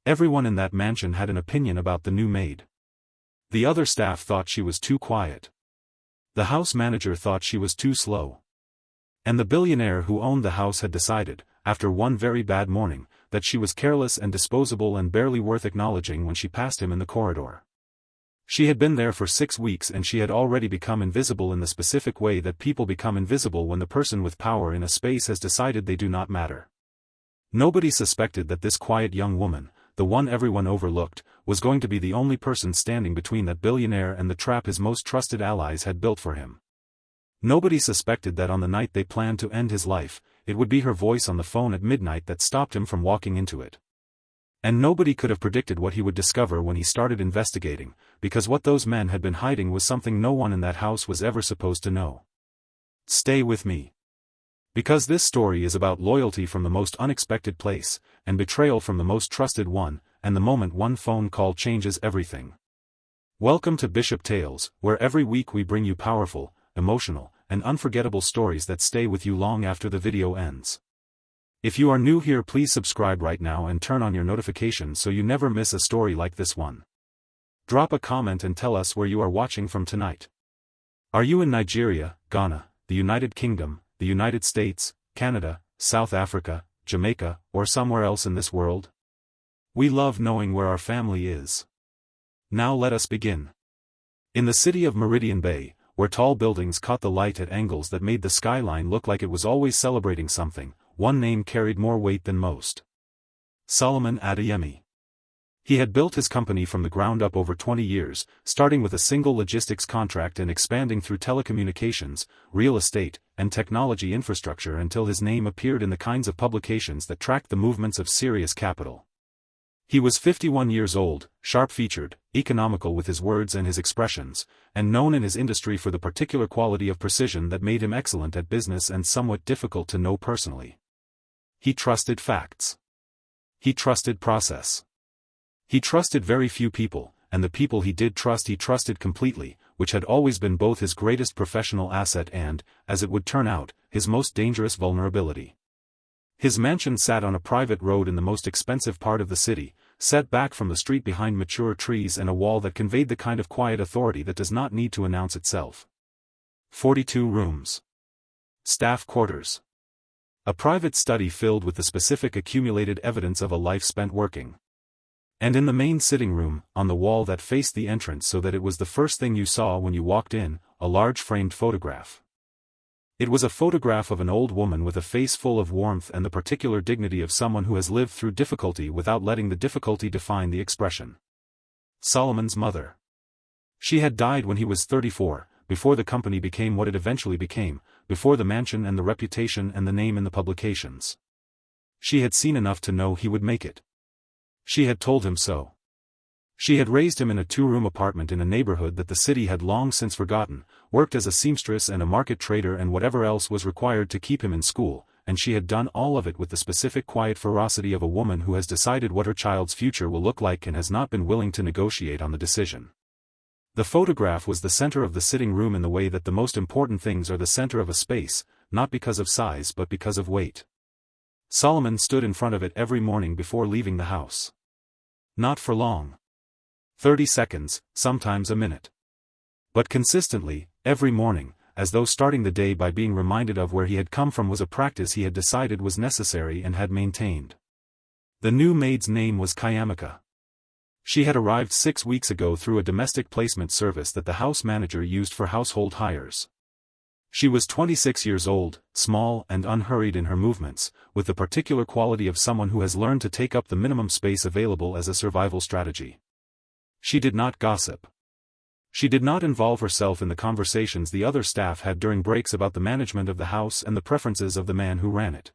Everyone in that mansion had an opinion about the new maid. The other staff thought she was too quiet. The house manager thought she was too slow. And the billionaire who owned the house had decided, after one very bad morning, that she was careless and disposable and barely worth acknowledging when she passed him in the corridor. She had been there for 6 weeks and she had already become invisible in the specific way that people become invisible when the person with power in a space has decided they do not matter. Nobody suspected that this quiet young woman, the one everyone overlooked, was going to be the only person standing between that billionaire and the trap his most trusted allies had built for him. Nobody suspected that on the night they planned to end his life, it would be her voice on the phone at midnight that stopped him from walking into it. And nobody could have predicted what he would discover when he started investigating, because what those men had been hiding was something no one in that house was ever supposed to know. Stay with me. Because this story is about loyalty from the most unexpected place, and betrayal from the most trusted one, and the moment one phone call changes everything. Welcome to Bishop Tales, where every week we bring you powerful, emotional, and unforgettable stories that stay with you long after the video ends. If you are new here, please subscribe right now and turn on your notifications so you never miss a story like this one. Drop a comment and tell us where you are watching from tonight. Are you in Nigeria, Ghana, the United Kingdom, the United States, Canada, South Africa, Jamaica, or somewhere else in this world? We love knowing where our family is. Now let us begin. In the city of Meridian Bay, where tall buildings caught the light at angles that made the skyline look like it was always celebrating something, one name carried more weight than most. Solomon Adeyemi. He had built his company from the ground up over 20 years, starting with a single logistics contract and expanding through telecommunications, real estate, and technology infrastructure until his name appeared in the kinds of publications that tracked the movements of serious capital. He was 51 years old, sharp-featured, economical with his words and his expressions, and known in his industry for the particular quality of precision that made him excellent at business and somewhat difficult to know personally. He trusted facts. He trusted process. He trusted very few people, and the people he did trust he trusted completely, which had always been both his greatest professional asset and, as it would turn out, his most dangerous vulnerability. His mansion sat on a private road in the most expensive part of the city, set back from the street behind mature trees and a wall that conveyed the kind of quiet authority that does not need to announce itself. 42 rooms. Staff quarters. A private study filled with the specific accumulated evidence of a life spent working. And in the main sitting room, on the wall that faced the entrance so that it was the first thing you saw when you walked in, a large framed photograph. It was a photograph of an old woman with a face full of warmth and the particular dignity of someone who has lived through difficulty without letting the difficulty define the expression. Solomon's mother. She had died when he was 34, before the company became what it eventually became, before the mansion and the reputation and the name in the publications. She had seen enough to know he would make it. She had told him so. She had raised him in a 2-room apartment in a neighborhood that the city had long since forgotten, worked as a seamstress and a market trader and whatever else was required to keep him in school, and she had done all of it with the specific quiet ferocity of a woman who has decided what her child's future will look like and has not been willing to negotiate on the decision. The photograph was the center of the sitting room in the way that the most important things are the center of a space, not because of size but because of weight. Solomon stood in front of it every morning before leaving the house. Not for long. 30 seconds, sometimes a minute. But consistently, every morning, as though starting the day by being reminded of where he had come from was a practice he had decided was necessary and had maintained. The new maid's name was Chiamaka. She had arrived 6 weeks ago through a domestic placement service that the house manager used for household hires. She was 26 years old, small and unhurried in her movements, with the particular quality of someone who has learned to take up the minimum space available as a survival strategy. She did not gossip. She did not involve herself in the conversations the other staff had during breaks about the management of the house and the preferences of the man who ran it.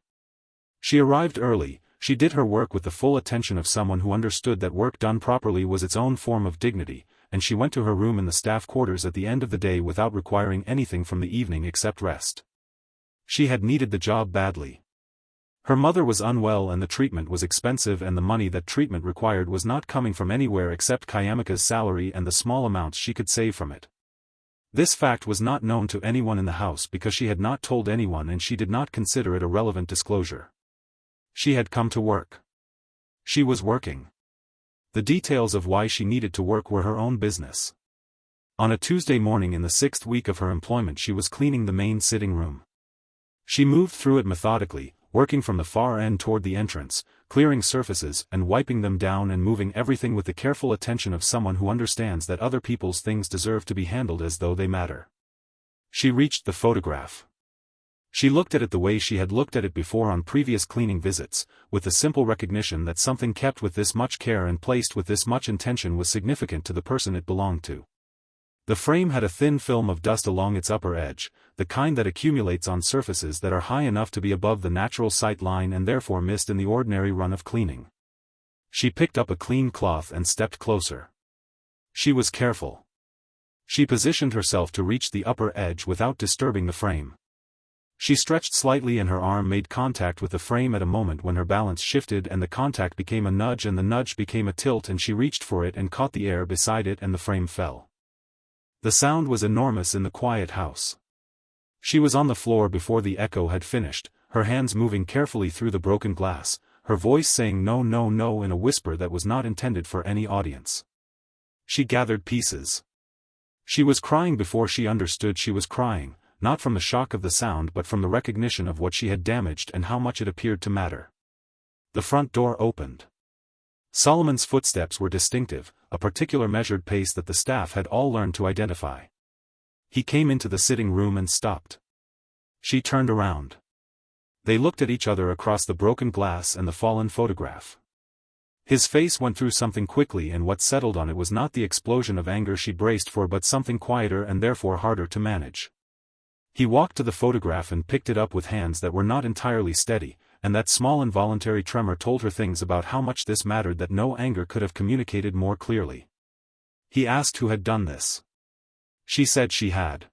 She arrived early, she did her work with the full attention of someone who understood that work done properly was its own form of dignity, and she went to her room in the staff quarters at the end of the day without requiring anything from the evening except rest. She had needed the job badly. Her mother was unwell and the treatment was expensive and the money that treatment required was not coming from anywhere except Chiamaka's salary and the small amounts she could save from it. This fact was not known to anyone in the house because she had not told anyone and she did not consider it a relevant disclosure. She had come to work. She was working. The details of why she needed to work were her own business. On a Tuesday morning in the 6th week of her employment she was cleaning the main sitting room. She moved through it methodically, working from the far end toward the entrance, clearing surfaces and wiping them down and moving everything with the careful attention of someone who understands that other people's things deserve to be handled as though they matter. She reached the photograph. She looked at it the way she had looked at it before on previous cleaning visits, with the simple recognition that something kept with this much care and placed with this much intention was significant to the person it belonged to. The frame had a thin film of dust along its upper edge, the kind that accumulates on surfaces that are high enough to be above the natural sight line and therefore missed in the ordinary run of cleaning. She picked up a clean cloth and stepped closer. She was careful. She positioned herself to reach the upper edge without disturbing the frame. She stretched slightly and her arm made contact with the frame at a moment when her balance shifted and the contact became a nudge and the nudge became a tilt and she reached for it and caught the air beside it and the frame fell. The sound was enormous in the quiet house. She was on the floor before the echo had finished, her hands moving carefully through the broken glass, her voice saying no no no in a whisper that was not intended for any audience. She gathered pieces. She was crying before she understood she was crying, not from the shock of the sound but from the recognition of what she had damaged and how much it appeared to matter. The front door opened. Solomon's footsteps were distinctive, a particular measured pace that the staff had all learned to identify. He came into the sitting room and stopped. She turned around. They looked at each other across the broken glass and the fallen photograph. His face went through something quickly and what settled on it was not the explosion of anger she braced for but something quieter and therefore harder to manage. He walked to the photograph and picked it up with hands that were not entirely steady, and that small involuntary tremor told her things about how much this mattered that no anger could have communicated more clearly. He asked who had done this. She said she had.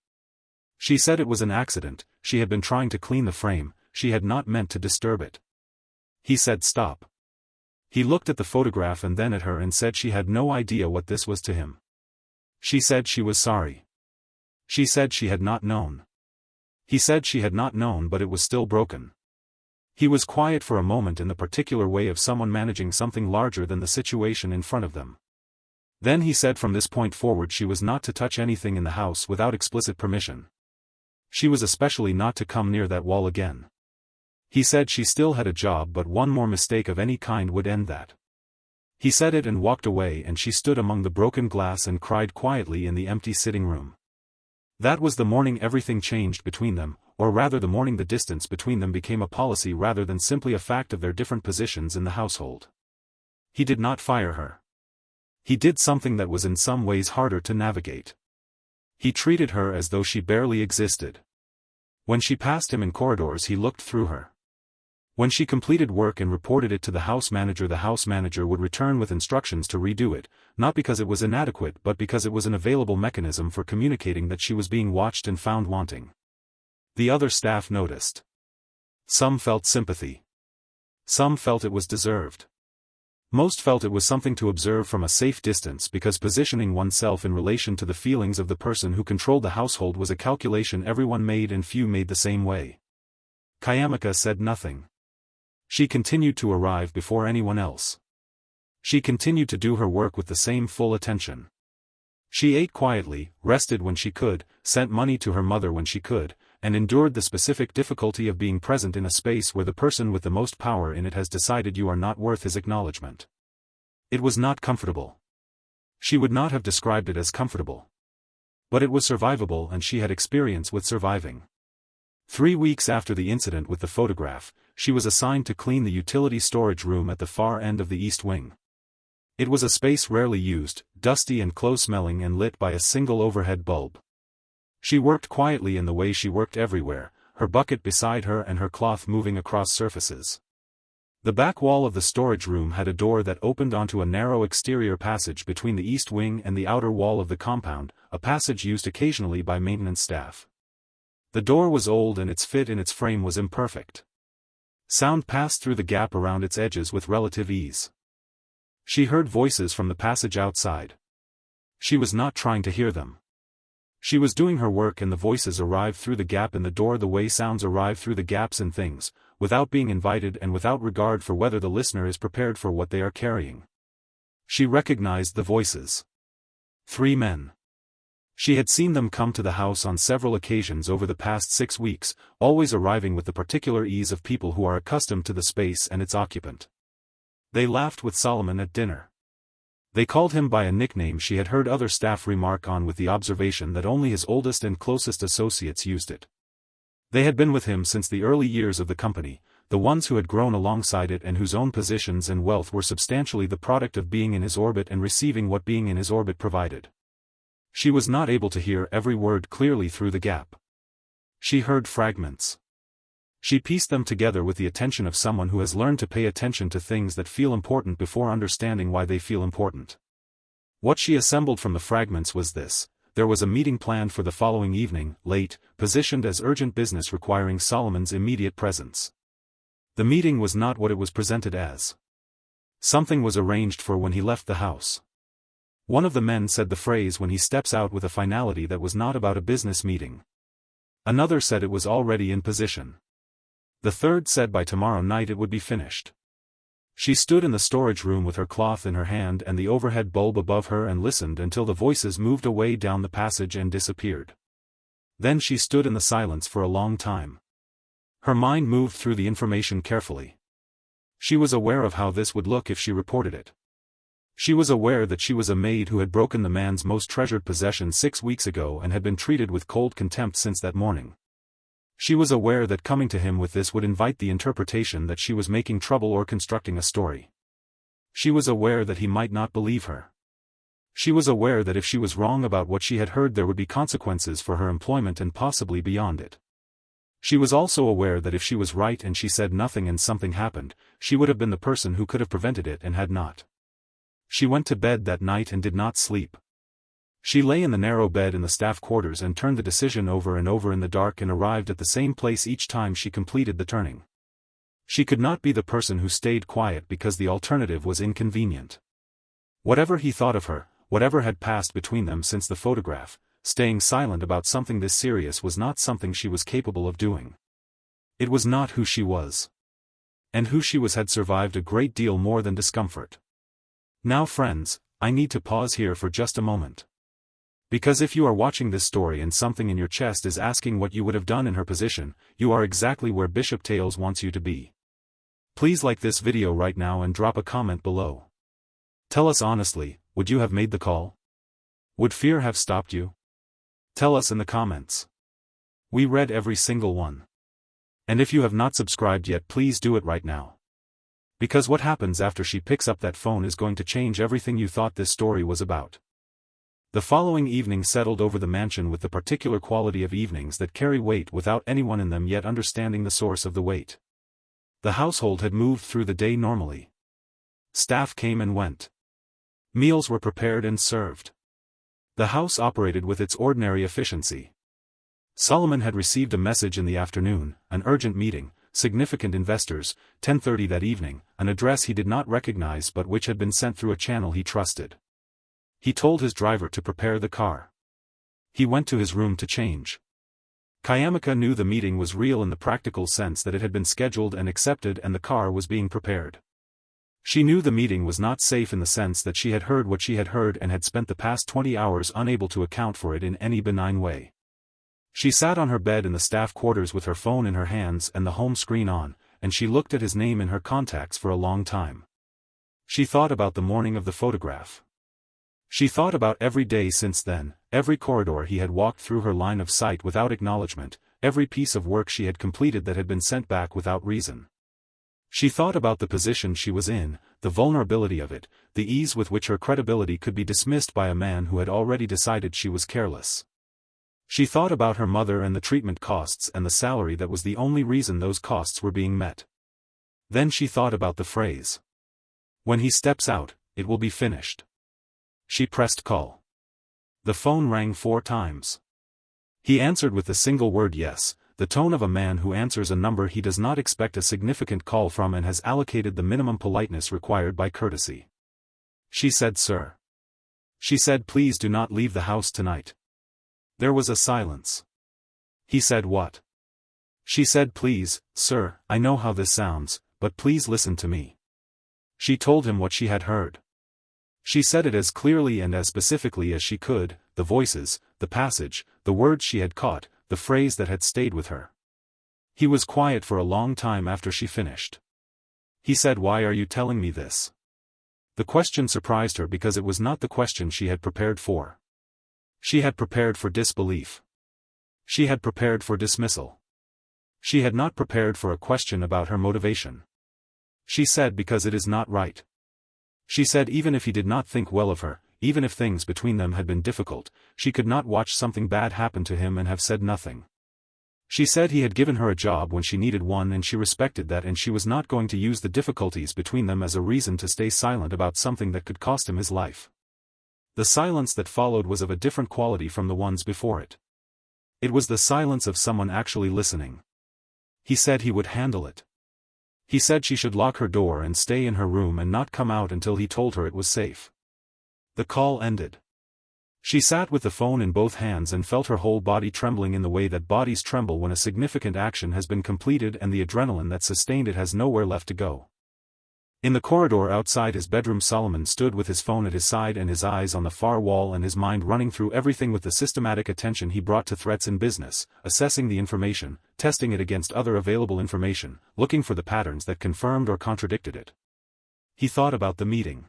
She said it was an accident, she had been trying to clean the frame, she had not meant to disturb it. He said stop. He looked at the photograph and then at her and said she had no idea what this was to him. She said she was sorry. She said she had not known. He said she had not known but it was still broken. He was quiet for a moment in the particular way of someone managing something larger than the situation in front of them. Then he said from this point forward she was not to touch anything in the house without explicit permission. She was especially not to come near that wall again. He said she still had a job but one more mistake of any kind would end that. He said it and walked away and she stood among the broken glass and cried quietly in the empty sitting room. That was the morning everything changed between them, or rather the morning the distance between them became a policy rather than simply a fact of their different positions in the household. He did not fire her. He did something that was in some ways harder to navigate. He treated her as though she barely existed. When she passed him in corridors he looked through her. When she completed work and reported it to the house manager would return with instructions to redo it, not because it was inadequate but because it was an available mechanism for communicating that she was being watched and found wanting. The other staff noticed. Some felt sympathy. Some felt it was deserved. Most felt it was something to observe from a safe distance because positioning oneself in relation to the feelings of the person who controlled the household was a calculation everyone made and few made the same way. Chiamaka said nothing. She continued to arrive before anyone else. She continued to do her work with the same full attention. She ate quietly, rested when she could, sent money to her mother when she could, and endured the specific difficulty of being present in a space where the person with the most power in it has decided you are not worth his acknowledgement. It was not comfortable. She would not have described it as comfortable. But it was survivable and she had experience with surviving. 3 weeks after the incident with the photograph, she was assigned to clean the utility storage room at the far end of the east wing. It was a space rarely used, dusty and close-smelling and lit by a single overhead bulb. She worked quietly in the way she worked everywhere, her bucket beside her and her cloth moving across surfaces. The back wall of the storage room had a door that opened onto a narrow exterior passage between the east wing and the outer wall of the compound, a passage used occasionally by maintenance staff. The door was old and its fit in its frame was imperfect. Sound passed through the gap around its edges with relative ease. She heard voices from the passage outside. She was not trying to hear them. She was doing her work and the voices arrived through the gap in the door the way sounds arrive through the gaps in things, without being invited and without regard for whether the listener is prepared for what they are carrying. She recognized the voices. 3 men. She had seen them come to the house on several occasions over the past 6 weeks, always arriving with the particular ease of people who are accustomed to the space and its occupant. They laughed with Solomon at dinner. They called him by a nickname she had heard other staff remark on, with the observation that only his oldest and closest associates used it. They had been with him since the early years of the company, the ones who had grown alongside it and whose own positions and wealth were substantially the product of being in his orbit and receiving what being in his orbit provided. She was not able to hear every word clearly through the gap. She heard fragments. She pieced them together with the attention of someone who has learned to pay attention to things that feel important before understanding why they feel important. What she assembled from the fragments was this: there was a meeting planned for the following evening, late, positioned as urgent business requiring Solomon's immediate presence. The meeting was not what it was presented as. Something was arranged for when he left the house. One of the men said the phrase "when he steps out" with a finality that was not about a business meeting. Another said it was already in position. The third said by tomorrow night it would be finished. She stood in the storage room with her cloth in her hand and the overhead bulb above her and listened until the voices moved away down the passage and disappeared. Then she stood in the silence for a long time. Her mind moved through the information carefully. She was aware of how this would look if she reported it. She was aware that she was a maid who had broken the man's most treasured possession 6 weeks ago and had been treated with cold contempt since that morning. She was aware that coming to him with this would invite the interpretation that she was making trouble or constructing a story. She was aware that he might not believe her. She was aware that if she was wrong about what she had heard there would be consequences for her employment and possibly beyond it. She was also aware that if she was right and she said nothing and something happened, she would have been the person who could have prevented it and had not. She went to bed that night and did not sleep. She lay in the narrow bed in the staff quarters and turned the decision over and over in the dark and arrived at the same place each time she completed the turning. She could not be the person who stayed quiet because the alternative was inconvenient. Whatever he thought of her, whatever had passed between them since the photograph, staying silent about something this serious was not something she was capable of doing. It was not who she was. And who she was had survived a great deal more than discomfort. Now friends, I need to pause here for just a moment. Because if you are watching this story and something in your chest is asking what you would have done in her position, you are exactly where Bishop Tales wants you to be. Please like this video right now and drop a comment below. Tell us honestly, would you have made the call? Would fear have stopped you? Tell us in the comments. We read every single one. And if you have not subscribed yet, please do it right now. Because what happens after she picks up that phone is going to change everything you thought this story was about. The following evening settled over the mansion with the particular quality of evenings that carry weight without anyone in them yet understanding the source of the weight. The household had moved through the day normally. Staff came and went. Meals were prepared and served. The house operated with its ordinary efficiency. Solomon had received a message in the afternoon, an urgent meeting, significant investors, 10:30 that evening, an address he did not recognize but which had been sent through a channel he trusted. He told his driver to prepare the car. He went to his room to change. Chiamaka knew the meeting was real in the practical sense that it had been scheduled and accepted and the car was being prepared. She knew the meeting was not safe in the sense that she had heard what she had heard and had spent the past 20 hours unable to account for it in any benign way. She sat on her bed in the staff quarters with her phone in her hands and the home screen on, and she looked at his name in her contacts for a long time. She thought about the morning of the photograph. She thought about every day since then, every corridor he had walked through her line of sight without acknowledgement, every piece of work she had completed that had been sent back without reason. She thought about the position she was in, the vulnerability of it, the ease with which her credibility could be dismissed by a man who had already decided she was careless. She thought about her mother and the treatment costs and the salary that was the only reason those costs were being met. Then she thought about the phrase. When he steps out, it will be finished. She pressed call. The phone rang 4 times. He answered with the single word yes, the tone of a man who answers a number he does not expect a significant call from and has allocated the minimum politeness required by courtesy. She said, "Sir." She said, "Please do not leave the house tonight." There was a silence. He said, "What?" She said, "Please, sir, I know how this sounds, but please listen to me." She told him what she had heard. She said it as clearly and as specifically as she could, the voices, the passage, the words she had caught, the phrase that had stayed with her. He was quiet for a long time after she finished. He said, "Why are you telling me this?" The question surprised her because it was not the question she had prepared for. She had prepared for disbelief. She had prepared for dismissal. She had not prepared for a question about her motivation. She said, "Because it is not right." She said even if he did not think well of her, even if things between them had been difficult, she could not watch something bad happen to him and have said nothing. She said he had given her a job when she needed one and she respected that, and she was not going to use the difficulties between them as a reason to stay silent about something that could cost him his life. The silence that followed was of a different quality from the ones before it. It was the silence of someone actually listening. He said he would handle it. He said she should lock her door and stay in her room and not come out until he told her it was safe. The call ended. She sat with the phone in both hands and felt her whole body trembling in the way that bodies tremble when a significant action has been completed and the adrenaline that sustained it has nowhere left to go. In the corridor outside his bedroom, Solomon stood with his phone at his side and his eyes on the far wall and his mind running through everything with the systematic attention he brought to threats in business, assessing the information, testing it against other available information, looking for the patterns that confirmed or contradicted it. He thought about the meeting.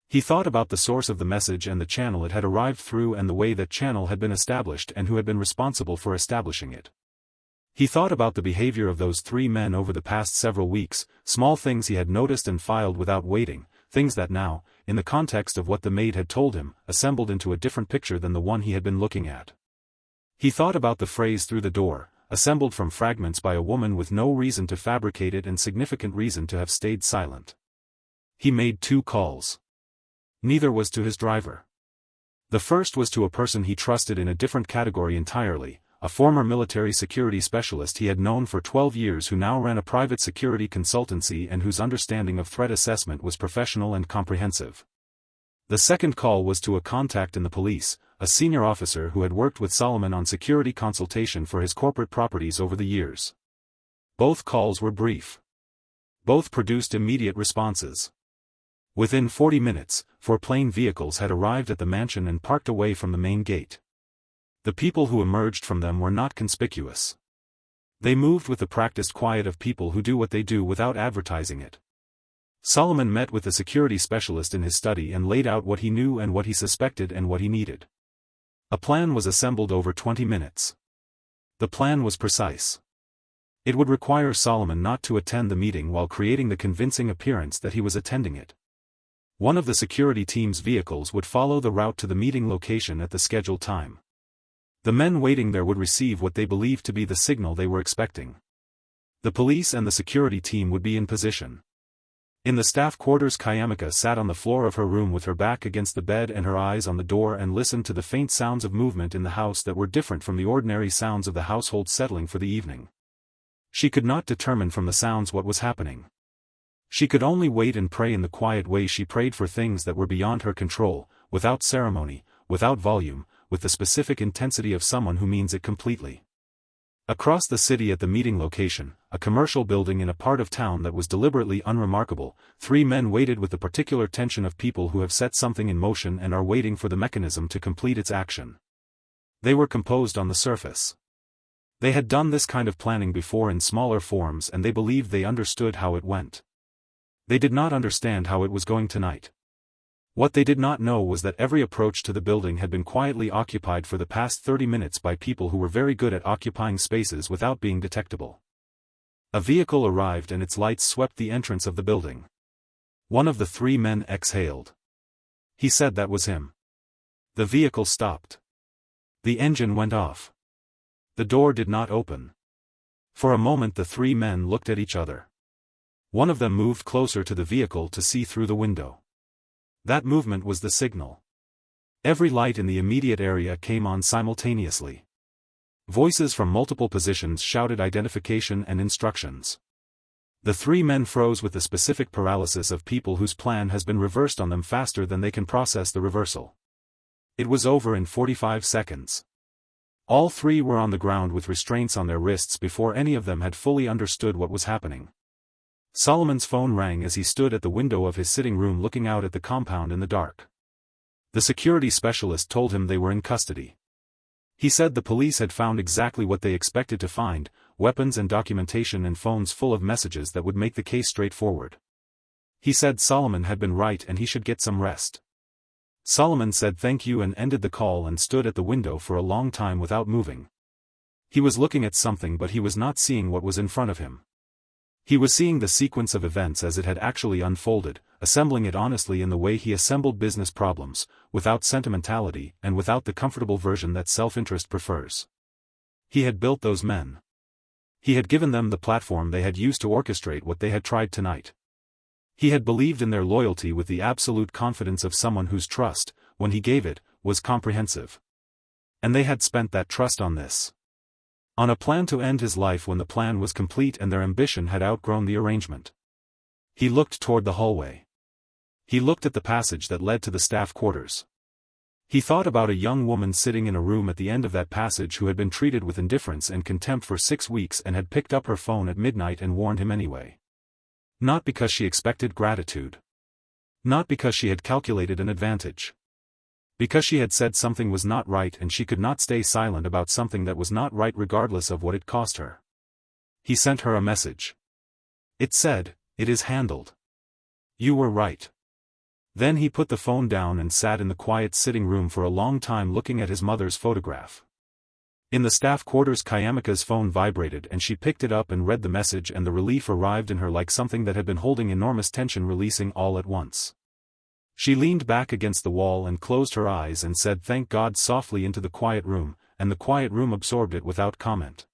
He thought about the source of the message and the channel it had arrived through and the way that channel had been established and who had been responsible for establishing it. He thought about the behavior of those three men over the past several weeks, small things he had noticed and filed without waiting, things that now, in the context of what the maid had told him, assembled into a different picture than the one he had been looking at. He thought about the phrase "through the door," assembled from fragments by a woman with no reason to fabricate it and significant reason to have stayed silent. He made 2 calls. Neither was to his driver. The first was to a person he trusted in a different category entirely, a former military security specialist he had known for 12 years who now ran a private security consultancy and whose understanding of threat assessment was professional and comprehensive. The second call was to a contact in the police, a senior officer who had worked with Solomon on security consultation for his corporate properties over the years. Both calls were brief. Both produced immediate responses. Within 40 minutes, 4 plane vehicles had arrived at the mansion and parked away from the main gate. The people who emerged from them were not conspicuous. They moved with the practiced quiet of people who do what they do without advertising it. Solomon met with the security specialist in his study and laid out what he knew and what he suspected and what he needed. A plan was assembled over 20 minutes. The plan was precise. It would require Solomon not to attend the meeting while creating the convincing appearance that he was attending it. One of the security team's vehicles would follow the route to the meeting location at the scheduled time. The men waiting there would receive what they believed to be the signal they were expecting. The police and the security team would be in position. In the staff quarters, Chiamaka sat on the floor of her room with her back against the bed and her eyes on the door and listened to the faint sounds of movement in the house that were different from the ordinary sounds of the household settling for the evening. She could not determine from the sounds what was happening. She could only wait and pray in the quiet way she prayed for things that were beyond her control, without ceremony, without volume, with the specific intensity of someone who means it completely. Across the city at the meeting location, a commercial building in a part of town that was deliberately unremarkable, 3 men waited with the particular tension of people who have set something in motion and are waiting for the mechanism to complete its action. They were composed on the surface. They had done this kind of planning before in smaller forms and they believed they understood how it went. They did not understand how it was going tonight. What they did not know was that every approach to the building had been quietly occupied for the past 30 minutes by people who were very good at occupying spaces without being detectable. A vehicle arrived and its lights swept the entrance of the building. One of the 3 men exhaled. He said that was him. The vehicle stopped. The engine went off. The door did not open. For a moment the 3 men looked at each other. One of them moved closer to the vehicle to see through the window. That movement was the signal. Every light in the immediate area came on simultaneously. Voices from multiple positions shouted identification and instructions. The 3 men froze with the specific paralysis of people whose plan has been reversed on them faster than they can process the reversal. It was over in 45 seconds. All 3 were on the ground with restraints on their wrists before any of them had fully understood what was happening. Solomon's phone rang as he stood at the window of his sitting room looking out at the compound in the dark. The security specialist told him they were in custody. He said the police had found exactly what they expected to find, weapons and documentation and phones full of messages that would make the case straightforward. He said Solomon had been right and he should get some rest. Solomon said thank you and ended the call and stood at the window for a long time without moving. He was looking at something but he was not seeing what was in front of him. He was seeing the sequence of events as it had actually unfolded, assembling it honestly in the way he assembled business problems, without sentimentality and without the comfortable version that self-interest prefers. He had built those men. He had given them the platform they had used to orchestrate what they had tried tonight. He had believed in their loyalty with the absolute confidence of someone whose trust, when he gave it, was comprehensive. And they had spent that trust on this. On a plan to end his life when the plan was complete and their ambition had outgrown the arrangement. He looked toward the hallway. He looked at the passage that led to the staff quarters. He thought about a young woman sitting in a room at the end of that passage who had been treated with indifference and contempt for 6 weeks and had picked up her phone at midnight and warned him anyway. Not because she expected gratitude. Not because she had calculated an advantage. Because she had said something was not right and she could not stay silent about something that was not right regardless of what it cost her. He sent her a message. It said, "It is handled. You were right." Then he put the phone down and sat in the quiet sitting room for a long time looking at his mother's photograph. In the staff quarters Chiamaka's phone vibrated and she picked it up and read the message and the relief arrived in her like something that had been holding enormous tension releasing all at once. She leaned back against the wall and closed her eyes and said thank God softly into the quiet room, and the quiet room absorbed it without comment.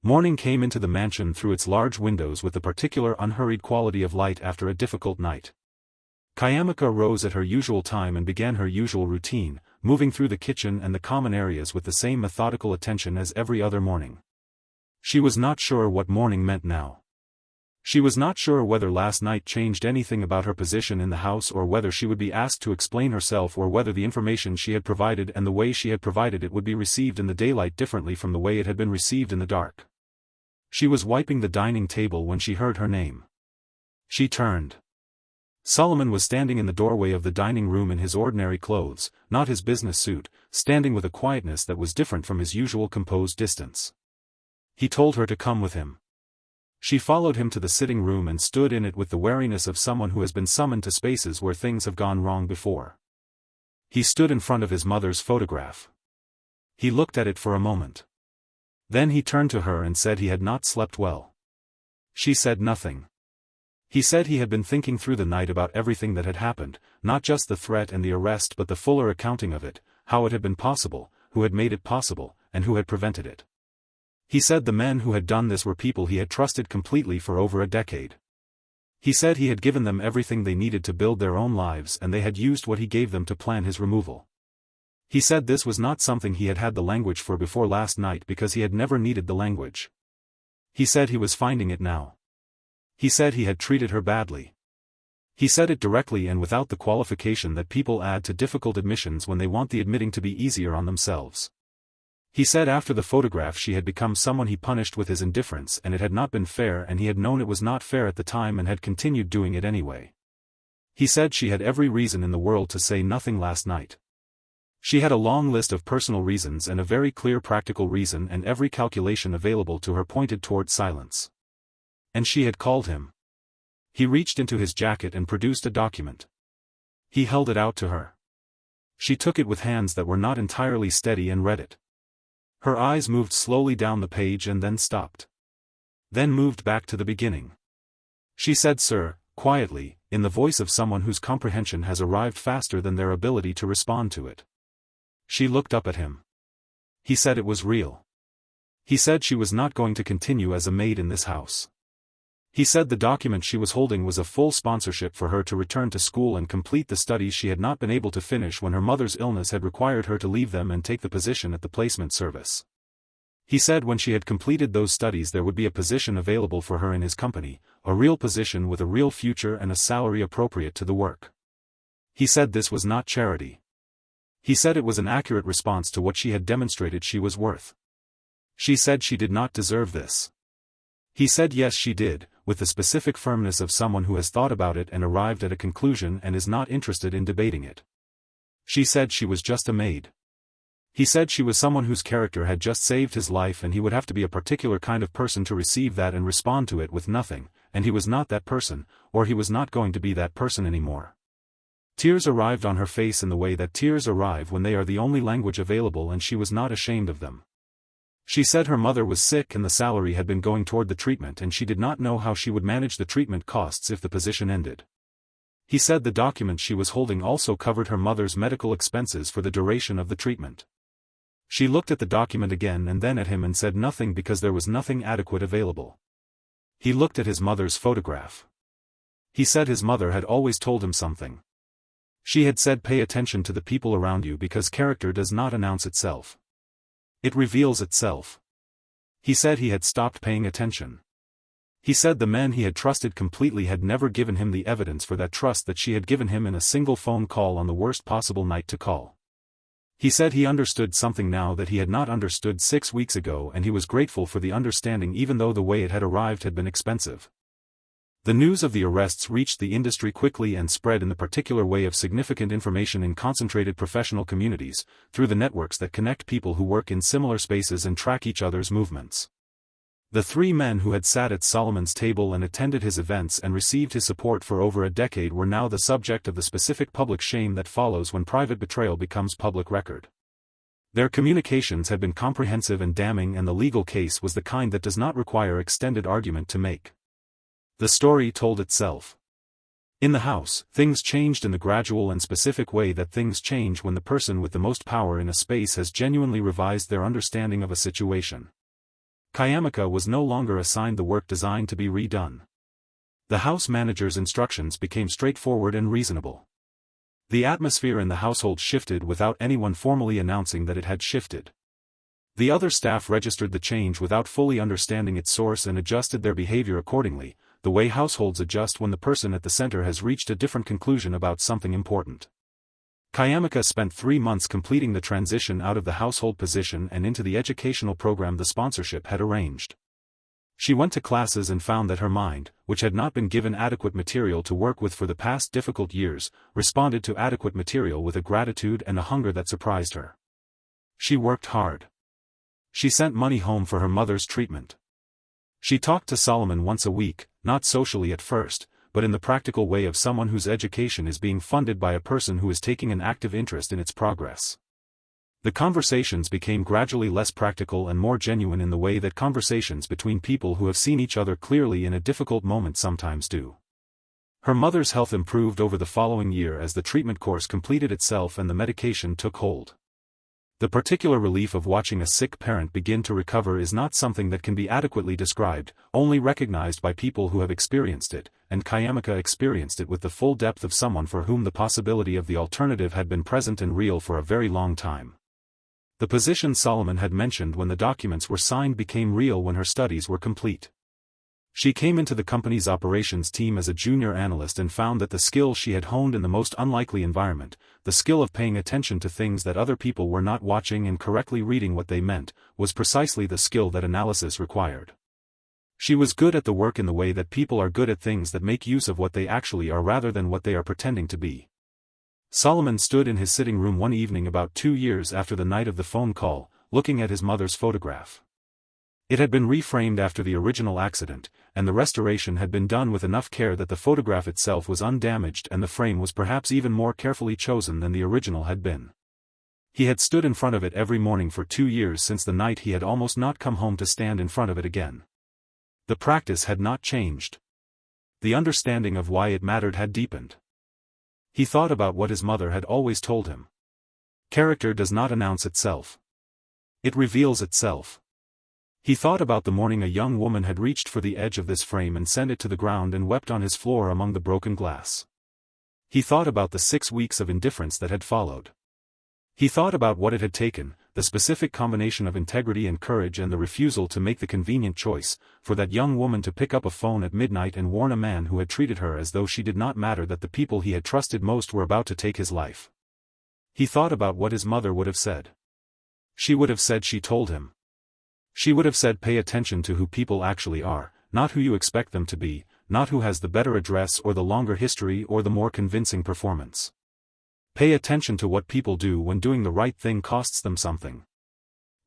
Morning came into the mansion through its large windows with the particular unhurried quality of light after a difficult night. Chiamaka rose at her usual time and began her usual routine, moving through the kitchen and the common areas with the same methodical attention as every other morning. She was not sure what morning meant now. She was not sure whether last night changed anything about her position in the house or whether she would be asked to explain herself or whether the information she had provided and the way she had provided it would be received in the daylight differently from the way it had been received in the dark. She was wiping the dining table when she heard her name. She turned. Solomon was standing in the doorway of the dining room in his ordinary clothes, not his business suit, standing with a quietness that was different from his usual composed distance. He told her to come with him. She followed him to the sitting room and stood in it with the wariness of someone who has been summoned to spaces where things have gone wrong before. He stood in front of his mother's photograph. He looked at it for a moment. Then he turned to her and said he had not slept well. She said nothing. He said he had been thinking through the night about everything that had happened, not just the threat and the arrest but the fuller accounting of it, how it had been possible, who had made it possible, and who had prevented it. He said the men who had done this were people he had trusted completely for over a decade. He said he had given them everything they needed to build their own lives and they had used what he gave them to plan his removal. He said this was not something he had had the language for before last night because he had never needed the language. He said he was finding it now. He said he had treated her badly. He said it directly and without the qualification that people add to difficult admissions when they want the admitting to be easier on themselves. He said after the photograph she had become someone he punished with his indifference and it had not been fair and he had known it was not fair at the time and had continued doing it anyway. He said she had every reason in the world to say nothing last night. She had a long list of personal reasons and a very clear practical reason and every calculation available to her pointed toward silence. And she had called him. He reached into his jacket and produced a document. He held it out to her. She took it with hands that were not entirely steady and read it. Her eyes moved slowly down the page and then stopped. Then moved back to the beginning. She said, "Sir," quietly, in the voice of someone whose comprehension has arrived faster than their ability to respond to it. She looked up at him. He said it was real. He said she was not going to continue as a maid in this house. He said the document she was holding was a full sponsorship for her to return to school and complete the studies she had not been able to finish when her mother's illness had required her to leave them and take the position at the placement service. He said when she had completed those studies there would be a position available for her in his company, a real position with a real future and a salary appropriate to the work. He said this was not charity. He said it was an accurate response to what she had demonstrated she was worth. She said she did not deserve this. He said yes she did, with the specific firmness of someone who has thought about it and arrived at a conclusion and is not interested in debating it. She said she was just a maid. He said she was someone whose character had just saved his life and he would have to be a particular kind of person to receive that and respond to it with nothing, and he was not that person, or he was not going to be that person anymore. Tears arrived on her face in the way that tears arrive when they are the only language available, and she was not ashamed of them. She said her mother was sick and the salary had been going toward the treatment and she did not know how she would manage the treatment costs if the position ended. He said the document she was holding also covered her mother's medical expenses for the duration of the treatment. She looked at the document again and then at him and said nothing because there was nothing adequate available. He looked at his mother's photograph. He said his mother had always told him something. She had said, pay attention to the people around you because character does not announce itself. It reveals itself. He said he had stopped paying attention. He said the men he had trusted completely had never given him the evidence for that trust that she had given him in a single phone call on the worst possible night to call. He said he understood something now that he had not understood 6 weeks ago, and he was grateful for the understanding even though the way it had arrived had been expensive. The news of the arrests reached the industry quickly and spread in the particular way of significant information in concentrated professional communities, through the networks that connect people who work in similar spaces and track each other's movements. The 3 men who had sat at Solomon's table and attended his events and received his support for over a decade were now the subject of the specific public shame that follows when private betrayal becomes public record. Their communications had been comprehensive and damning, and the legal case was the kind that does not require extended argument to make. The story told itself. In the house, things changed in the gradual and specific way that things change when the person with the most power in a space has genuinely revised their understanding of a situation. Chiamaka was no longer assigned the work designed to be redone. The house manager's instructions became straightforward and reasonable. The atmosphere in the household shifted without anyone formally announcing that it had shifted. The other staff registered the change without fully understanding its source and adjusted their behavior accordingly, the way households adjust when the person at the center has reached a different conclusion about something important. Chiamaka spent 3 months completing the transition out of the household position and into the educational program the sponsorship had arranged. She went to classes and found that her mind, which had not been given adequate material to work with for the past difficult years, responded to adequate material with a gratitude and a hunger that surprised her. She worked hard. She sent money home for her mother's treatment. She talked to Solomon once a week, not socially at first, but in the practical way of someone whose education is being funded by a person who is taking an active interest in its progress. The conversations became gradually less practical and more genuine in the way that conversations between people who have seen each other clearly in a difficult moment sometimes do. Her mother's health improved over the following year as the treatment course completed itself and the medication took hold. The particular relief of watching a sick parent begin to recover is not something that can be adequately described, only recognized by people who have experienced it, and Chiamaka experienced it with the full depth of someone for whom the possibility of the alternative had been present and real for a very long time. The position Solomon had mentioned when the documents were signed became real when her studies were complete. She came into the company's operations team as a junior analyst and found that the skill she had honed in the most unlikely environment, the skill of paying attention to things that other people were not watching and correctly reading what they meant, was precisely the skill that analysis required. She was good at the work in the way that people are good at things that make use of what they actually are rather than what they are pretending to be. Solomon stood in his sitting room one evening about 2 years after the night of the phone call, looking at his mother's photograph. It had been reframed after the original accident, and the restoration had been done with enough care that the photograph itself was undamaged and the frame was perhaps even more carefully chosen than the original had been. He had stood in front of it every morning for 2 years since the night he had almost not come home to stand in front of it again. The practice had not changed. The understanding of why it mattered had deepened. He thought about what his mother had always told him. Character does not announce itself. It reveals itself. He thought about the morning a young woman had reached for the edge of this frame and sent it to the ground and wept on his floor among the broken glass. He thought about the 6 weeks of indifference that had followed. He thought about what it had taken, the specific combination of integrity and courage and the refusal to make the convenient choice, for that young woman to pick up a phone at midnight and warn a man who had treated her as though she did not matter that the people he had trusted most were about to take his life. He thought about what his mother would have said. She would have said she told him. She would have said pay attention to who people actually are, not who you expect them to be, not who has the better address or the longer history or the more convincing performance. Pay attention to what people do when doing the right thing costs them something.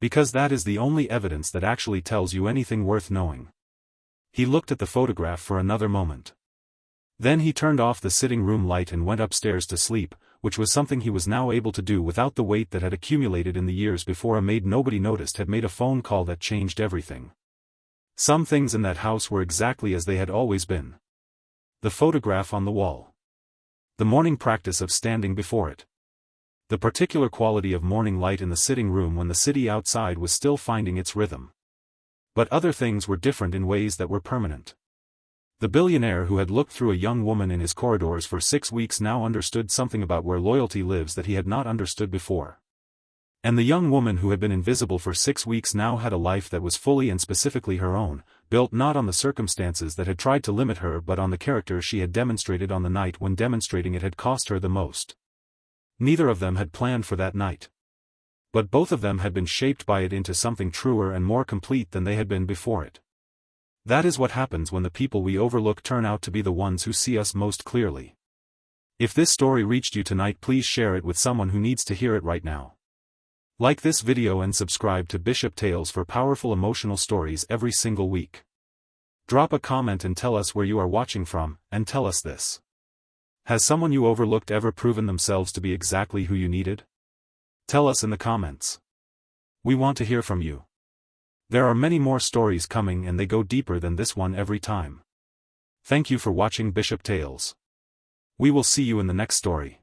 Because that is the only evidence that actually tells you anything worth knowing. He looked at the photograph for another moment. Then he turned off the sitting room light and went upstairs to sleep, which was something he was now able to do without the weight that had accumulated in the years before a maid nobody noticed had made a phone call that changed everything. Some things in that house were exactly as they had always been. The photograph on the wall. The morning practice of standing before it. The particular quality of morning light in the sitting room when the city outside was still finding its rhythm. But other things were different in ways that were permanent. The billionaire who had looked through a young woman in his corridors for 6 weeks now understood something about where loyalty lives that he had not understood before. And the young woman who had been invisible for 6 weeks now had a life that was fully and specifically her own, built not on the circumstances that had tried to limit her but on the character she had demonstrated on the night when demonstrating it had cost her the most. Neither of them had planned for that night. But both of them had been shaped by it into something truer and more complete than they had been before it. That is what happens when the people we overlook turn out to be the ones who see us most clearly. If this story reached you tonight, please share it with someone who needs to hear it right now. Like this video and subscribe to Bishop Tales for powerful emotional stories every single week. Drop a comment and tell us where you are watching from, and tell us this. Has someone you overlooked ever proven themselves to be exactly who you needed? Tell us in the comments. We want to hear from you. There are many more stories coming and they go deeper than this one every time. Thank you for watching Bishop Tales. We will see you in the next story.